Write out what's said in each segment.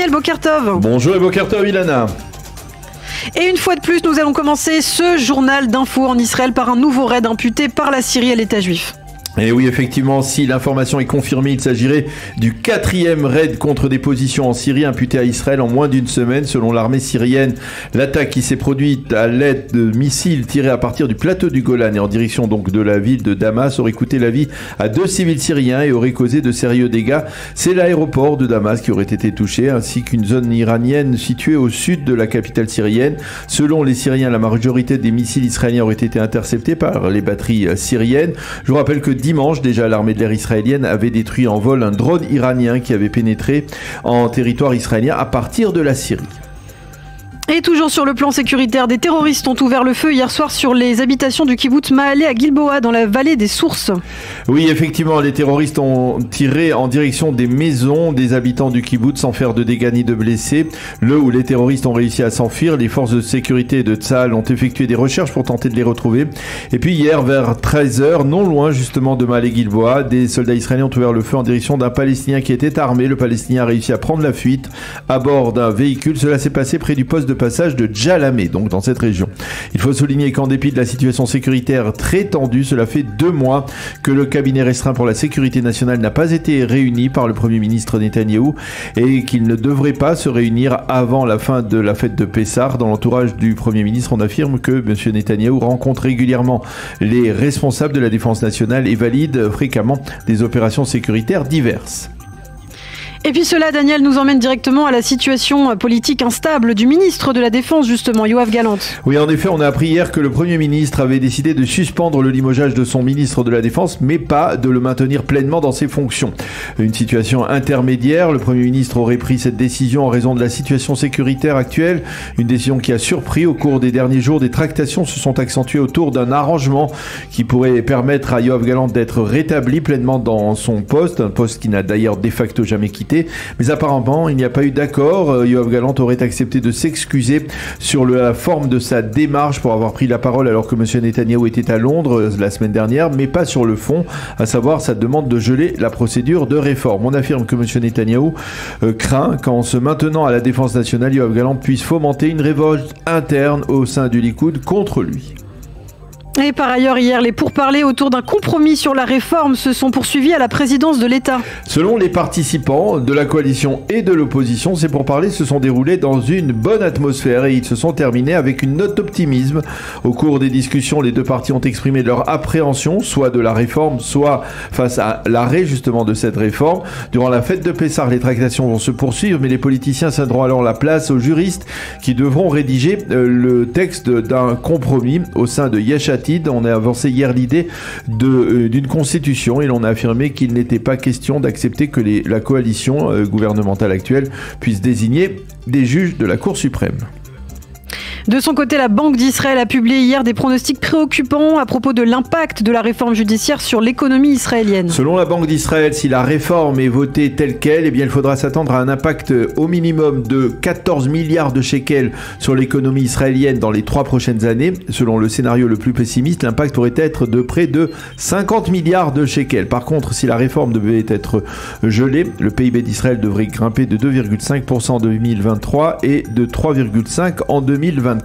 Daniel Bokertov. Bonjour et Bokertov Ilana. Et une fois de plus, nous allons commencer ce journal d'infos en Israël par un nouveau raid imputé par la Syrie à l'État juif. Et oui, effectivement, si l'information est confirmée, il s'agirait du 4e raid contre des positions en Syrie imputé à Israël en moins d'une semaine. Selon l'armée syrienne, l'attaque qui s'est produite à l'aide de missiles tirés à partir du plateau du Golan et en direction donc de la ville de Damas aurait coûté la vie à 2 civils syriens et aurait causé de sérieux dégâts. C'est l'aéroport de Damas qui aurait été touché, ainsi qu'une zone iranienne située au sud de la capitale syrienne. Selon les Syriens, la majorité des missiles israéliens auraient été interceptés par les batteries syriennes. Je vous rappelle que dimanche, déjà, l'armée de l'air israélienne avait détruit en vol un drone iranien qui avait pénétré en territoire israélien à partir de la Syrie. Et toujours sur le plan sécuritaire, des terroristes ont ouvert le feu hier soir sur les habitations du kibboutz Mahalé à Gilboa, dans la vallée des Sources. Oui, effectivement, les terroristes ont tiré en direction des maisons des habitants du kibboutz sans faire de dégâts ni de blessés. Le où les terroristes ont réussi à s'enfuir, les forces de sécurité de Tsahal ont effectué des recherches pour tenter de les retrouver. Et puis hier, vers 13h, non loin justement de Mahalé Gilboa, des soldats israéliens ont ouvert le feu en direction d'un Palestinien qui était armé. Le Palestinien a réussi à prendre la fuite à bord d'un véhicule. Cela s'est passé près du poste de passage de Djalamé, donc dans cette région. Il faut souligner qu'en dépit de la situation sécuritaire très tendue, cela fait 2 mois que le cabinet restreint pour la sécurité nationale n'a pas été réuni par le Premier ministre Netanyahou et qu'il ne devrait pas se réunir avant la fin de la fête de Pessah. Dans l'entourage du Premier ministre, on affirme que M. Netanyahou rencontre régulièrement les responsables de la défense nationale et valide fréquemment des opérations sécuritaires diverses. Et puis cela, Daniel, nous emmène directement à la situation politique instable du ministre de la Défense, justement, Yoav Gallant. Oui, en effet, on a appris hier que le Premier ministre avait décidé de suspendre le limogeage de son ministre de la Défense, mais pas de le maintenir pleinement dans ses fonctions. Une situation intermédiaire, le Premier ministre aurait pris cette décision en raison de la situation sécuritaire actuelle, une décision qui a surpris. Au cours des derniers jours, des tractations se sont accentuées autour d'un arrangement qui pourrait permettre à Yoav Gallant d'être rétabli pleinement dans son poste, un poste qu'il n'a d'ailleurs de facto jamais quitté. Mais apparemment, il n'y a pas eu d'accord. Yoav Gallant aurait accepté de s'excuser sur la forme de sa démarche pour avoir pris la parole alors que M. Netanyahou était à Londres la semaine dernière, mais pas sur le fond, à savoir sa demande de geler la procédure de réforme. On affirme que M. Netanyahou craint qu'en se maintenant à la défense nationale, Yoav Gallant puisse fomenter une révolte interne au sein du Likoud contre lui. Et par ailleurs, hier, les pourparlers autour d'un compromis sur la réforme se sont poursuivis à la présidence de l'État. Selon les participants de la coalition et de l'opposition, ces pourparlers se sont déroulés dans une bonne atmosphère et ils se sont terminés avec une note d'optimisme. Au cours des discussions, les deux partis ont exprimé leur appréhension, soit de la réforme, soit face à l'arrêt justement de cette réforme. Durant la fête de Pessah, les tractations vont se poursuivre, mais les politiciens céderont alors la place aux juristes qui devront rédiger le texte d'un compromis au sein de Yesh Atid. On a avancé hier l'idée d'une constitution et l'on a affirmé qu'il n'était pas question d'accepter que la coalition gouvernementale actuelle puisse désigner des juges de la Cour suprême. De son côté, la Banque d'Israël a publié hier des pronostics préoccupants à propos de l'impact de la réforme judiciaire sur l'économie israélienne. Selon la Banque d'Israël, si la réforme est votée telle qu'elle, eh bien, il faudra s'attendre à un impact au minimum de 14 milliards de shekels sur l'économie israélienne dans les 3 prochaines années. Selon le scénario le plus pessimiste, l'impact pourrait être de près de 50 milliards de shekels. Par contre, si la réforme devait être gelée, le PIB d'Israël devrait grimper de 2,5% en 2023 et de 3,5% en 2024.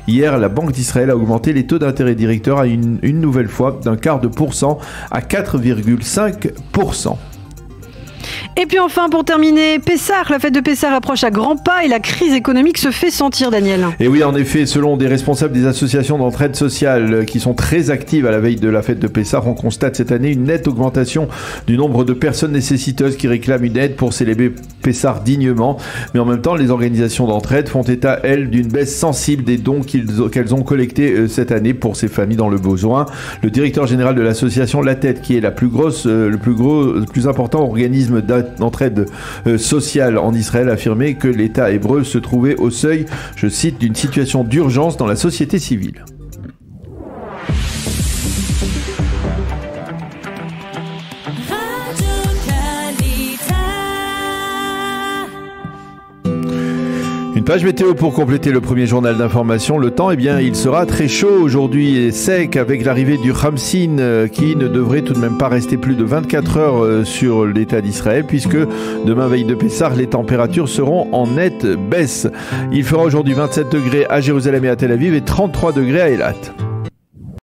Hier, la Banque d'Israël a augmenté les taux d'intérêt directeurs à une nouvelle fois d'un quart de pourcent à 4,5%. Et puis enfin, pour terminer, Pessah, la fête de Pessah approche à grands pas et la crise économique se fait sentir, Daniel. Et oui, en effet, selon des responsables des associations d'entraide sociale qui sont très actives à la veille de la fête de Pessah, on constate cette année une nette augmentation du nombre de personnes nécessiteuses qui réclament une aide pour célébrer Pessah dignement. Mais en même temps, les organisations d'entraide font état, elles, d'une baisse sensible des dons qu'elles ont collectés cette année pour ces familles dans le besoin. Le directeur général de l'association La Tête, qui est la plus grosse, le plus important organisme d'entraide sociale en Israël, a affirmé que l'État hébreu se trouvait au seuil, je cite, d'une situation d'urgence dans la société civile. Page météo pour compléter le premier journal d'information. Le temps, eh bien, il sera très chaud aujourd'hui et sec avec l'arrivée du Khamsin qui ne devrait tout de même pas rester plus de 24 heures sur l'État d'Israël puisque demain veille de Pessah, les températures seront en nette baisse. Il fera aujourd'hui 27 degrés à Jérusalem et à Tel Aviv et 33 degrés à Eilat.